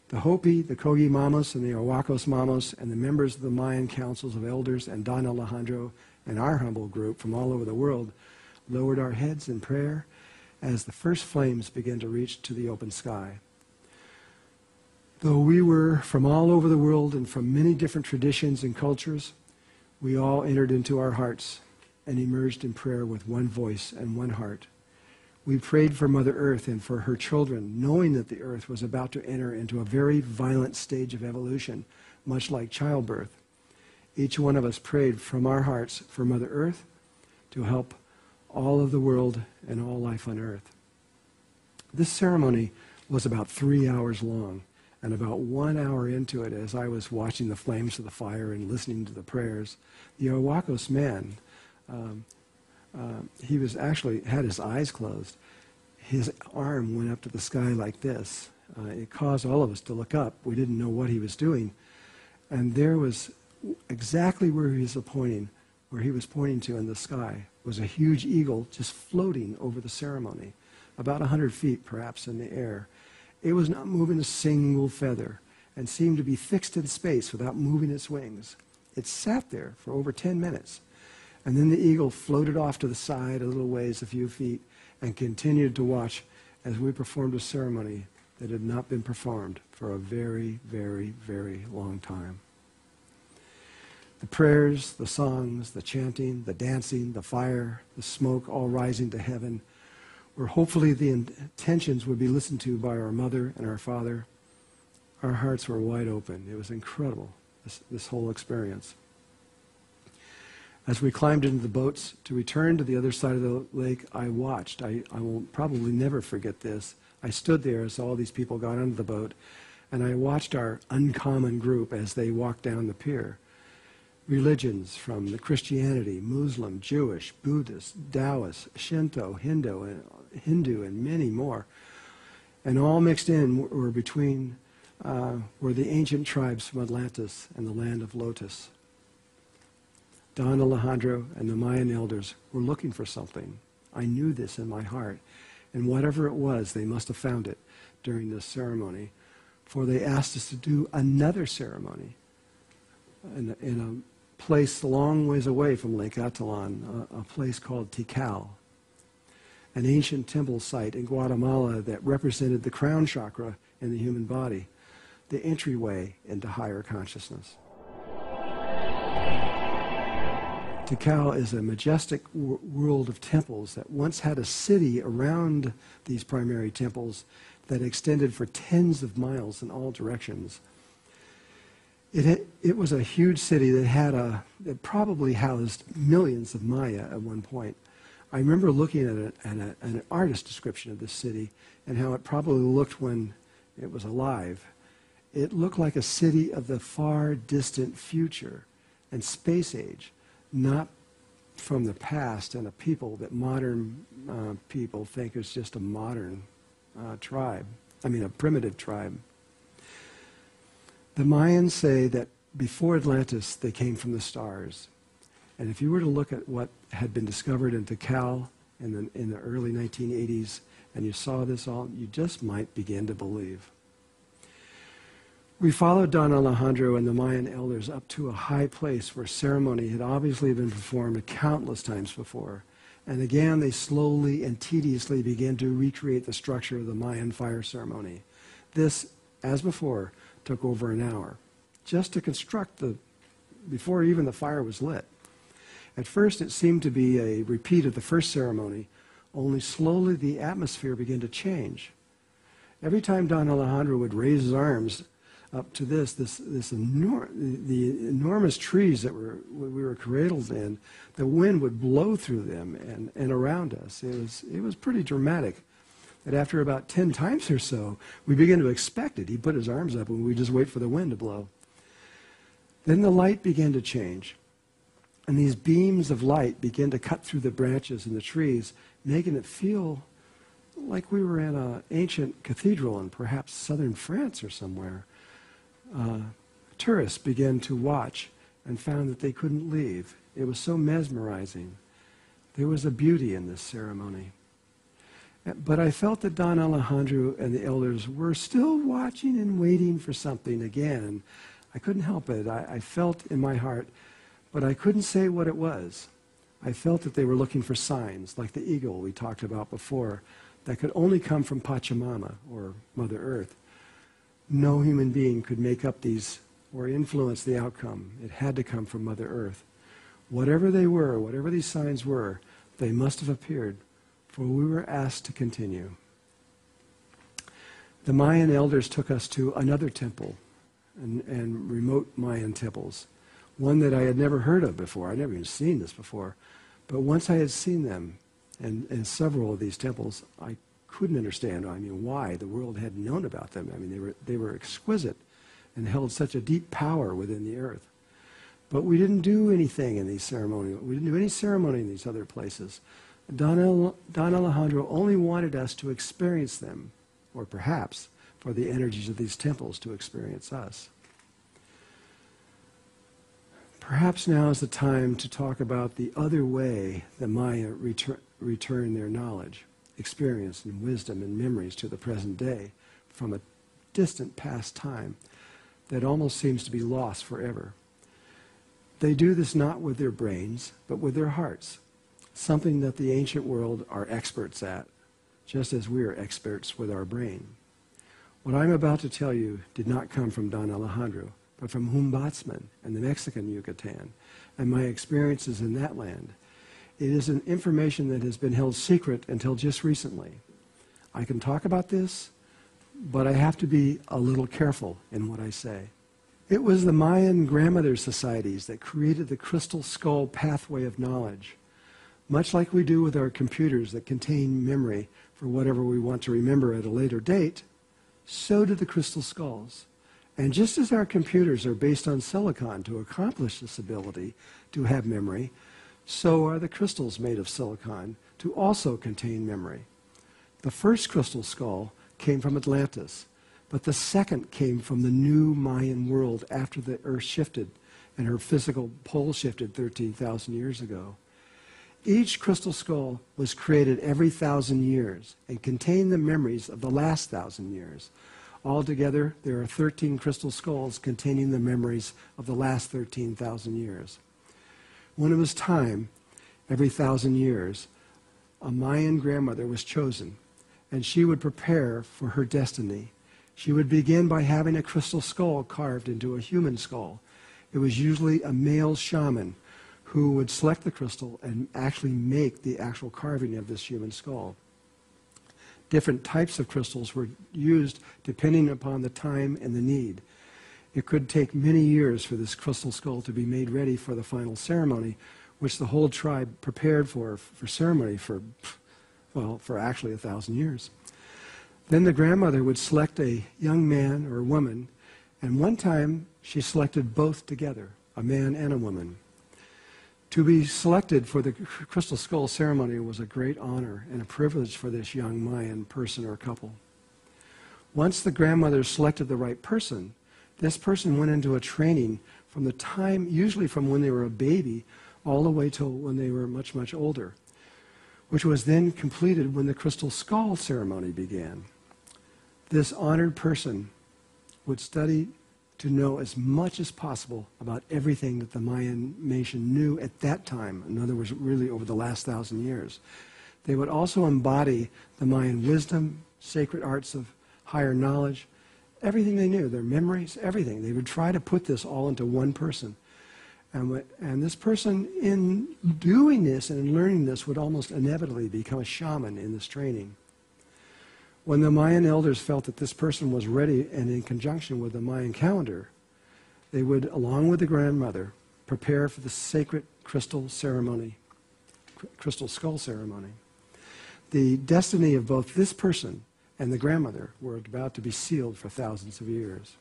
The Hopi, the Kogi Mamos, and the Owakos Mamos, and the members of the Mayan councils of elders, and Don Alejandro and our humble group from all over the world lowered our heads in prayer as the first flames began to reach to the open sky. Though we were from all over the world and from many different traditions and cultures, we all entered into our hearts and emerged in prayer with one voice and one heart. We prayed for Mother Earth and for her children, knowing that the earth was about to enter into a very violent stage of evolution, much like childbirth. Each one of us prayed from our hearts for Mother Earth to help all of the world and all life on earth. This ceremony was about 3 hours long, and about 1 hour into it, as I was watching the flames of the fire and listening to the prayers, the Owakos man, he was actually had his eyes closed. His arm went up to the sky like this. It caused all of us to look up. We didn't know what he was doing. And there was exactly where he was pointing to in the sky, was a huge eagle just floating over the ceremony, about 100 feet perhaps in the air. It was not moving a single feather and seemed to be fixed in space without moving its wings. It sat there for over 10 minutes. And then the eagle floated off to the side a little ways, a few feet, and continued to watch as we performed a ceremony that had not been performed for a very, very, very long time. The prayers, the songs, the chanting, the dancing, the fire, the smoke, all rising to heaven, where hopefully the intentions would be listened to by our mother and our father. Our hearts were wide open. It was incredible, this whole experience. As we climbed into the boats to return to the other side of the lake, I watched. I will probably never forget this. I stood there as all these people got onto the boat, and I watched our uncommon group as they walked down the pier. Religions from the Christianity, Muslim, Jewish, Buddhist, Taoist, Shinto, Hindu, and many more. And all mixed in were the ancient tribes from Atlantis and the land of Lotus. Don Alejandro and the Mayan elders were looking for something. I knew this in my heart. And whatever it was, they must have found it during this ceremony. For they asked us to do another ceremony in a place a long ways away from Lake Atitlan, a place called Tikal, an ancient temple site in Guatemala that represented the crown chakra in the human body, the entryway into higher consciousness. Tikal is a majestic world of temples that once had a city around these primary temples that extended for tens of miles in all directions. It was a huge city that probably housed millions of Maya at one point. I remember looking at an artist description of this city and how it probably looked when it was alive. It looked like a city of the far distant future and space age, not from the past and a people that modern people think is just a modern tribe. I mean, a primitive tribe. The Mayans say that before Atlantis, they came from the stars. And if you were to look at what had been discovered in Tikal in the early 1980s, and you saw this all, you just might begin to believe. We followed Don Alejandro and the Mayan elders up to a high place where ceremony had obviously been performed countless times before. And again, they slowly and tediously began to recreate the structure of the Mayan fire ceremony. This, as before, took over an hour, just to construct before even the fire was lit. At first, it seemed to be a repeat of the first ceremony, only slowly the atmosphere began to change. Every time Don Alejandro would raise his arms up to the enormous trees that we were cradled in, the wind would blow through them and around us. It was pretty dramatic. And after about 10 times or so, we began to expect it. He'd put his arms up and we'd just wait for the wind to blow. Then the light began to change. And these beams of light began to cut through the branches and the trees, making it feel like we were in an ancient cathedral in perhaps southern France or somewhere. Tourists began to watch and found that they couldn't leave. It was so mesmerizing. There was a beauty in this ceremony. But I felt that Don Alejandro and the elders were still watching and waiting for something again. I couldn't help it. I felt in my heart, but I couldn't say what it was. I felt that they were looking for signs, like the eagle we talked about before, that could only come from Pachamama, or Mother Earth. No human being could make up these or influence the outcome. It had to come from Mother Earth. Whatever they were, whatever these signs were, they must have appeared, for we were asked to continue. The Mayan elders took us to another temple, and remote Mayan temples, one that I had never heard of before. I'd never even seen this before. But once I had seen them, and several of these temples, I couldn't understand, why the world hadn't known about them. They were exquisite and held such a deep power within the earth. But we didn't do anything in these ceremonies. We didn't do any ceremony in these other places. Don Alejandro only wanted us to experience them, or perhaps for the energies of these temples to experience us. Perhaps now is the time to talk about the other way the Maya return their knowledge, experience, and wisdom and memories to the present day from a distant past time that almost seems to be lost forever. They do this not with their brains, but with their hearts, something that the ancient world are experts at, just as we are experts with our brain. What I'm about to tell you did not come from Don Alejandro, but from Humbatzman and the Mexican Yucatan, and my experiences in that land. It is an information that has been held secret until just recently. I can talk about this, but I have to be a little careful in what I say. It was the Mayan grandmother societies that created the crystal skull pathway of knowledge. Much like we do with our computers that contain memory for whatever we want to remember at a later date, so do the crystal skulls. And just as our computers are based on silicon to accomplish this ability to have memory, so are the crystals made of silicon to also contain memory. The first crystal skull came from Atlantis, but the second came from the new Mayan world after the Earth shifted and her physical pole shifted 13,000 years ago. Each crystal skull was created every 1,000 years and contained the memories of the last 1,000 years. Altogether, there are 13 crystal skulls containing the memories of the last 13,000 years. When it was time, every 1,000 years, a Mayan grandmother was chosen, and she would prepare for her destiny. She would begin by having a crystal skull carved into a human skull. It was usually a male shaman who would select the crystal and actually make the actual carving of this human skull. Different types of crystals were used depending upon the time and the need. It could take many years for this crystal skull to be made ready for the final ceremony, which the whole tribe prepared for ceremony for actually 1,000 years. Then the grandmother would select a young man or woman, and one time she selected both together, a man and a woman. To be selected for the crystal skull ceremony was a great honor and a privilege for this young Mayan person or couple. Once the grandmother selected the right person, this person went into a training from the time, usually from when they were a baby, all the way till when they were much, much older, which was then completed when the crystal skull ceremony began. This honored person would study to know as much as possible about everything that the Mayan nation knew at that time. In other words, really over the last 1,000 years. They would also embody the Mayan wisdom, sacred arts of higher knowledge, everything they knew, their memories, everything. They would try to put this all into one person. And this person, in doing this and in learning this, would almost inevitably become a shaman in this training. When the Mayan elders felt that this person was ready and in conjunction with the Mayan calendar, they would, along with the grandmother, prepare for the sacred crystal ceremony, crystal skull ceremony. The destiny of both this person and the grandmother were about to be sealed for thousands of years.